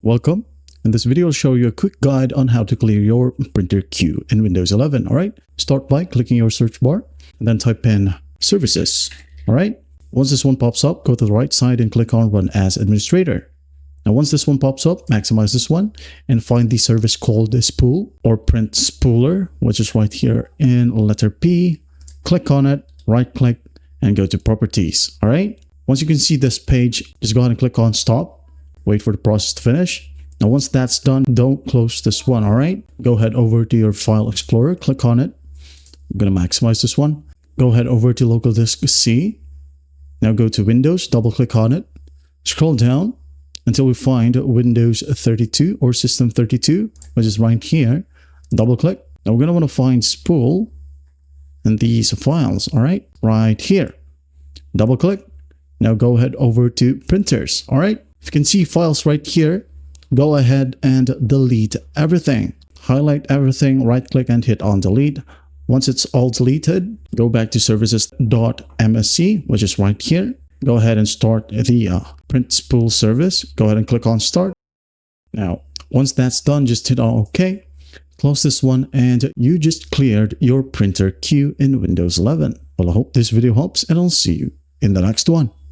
Welcome. In this video, I'll show you a quick guide on how to clear your printer queue in Windows 11. All right. Start by clicking your search bar and then type in services. All right. Once this one pops up, go to the right side and click on Run as Administrator. Now, once this one pops up, maximize this one and find the service called Spool or Print Spooler, which is right here in letter P. Click on it, right click, and go to Properties. All right. Once you can see this page, just go ahead and click on Stop. Wait for the process to finish. Now, once that's done, don't close this one. All right. Go ahead over to your File Explorer, click on it. I'm going to maximize this one. Go ahead over to Local Disk C. Now go to Windows, double click on it. Scroll down until we find Windows 32 or System 32, which is right here. Double click. Now we're going to want to find Spool in these files. All right here. Double click. Now go ahead over to Printers. All right. If you can see files right here, go ahead and delete everything. Highlight everything, right click and hit on delete. Once it's all deleted, go back to services.msc, which is right here. Go ahead and start the print spool service. Go ahead and click on start. Now, once that's done, just hit on OK. Close this one and you just cleared your printer queue in Windows 11. Well, I hope this video helps and I'll see you in the next one.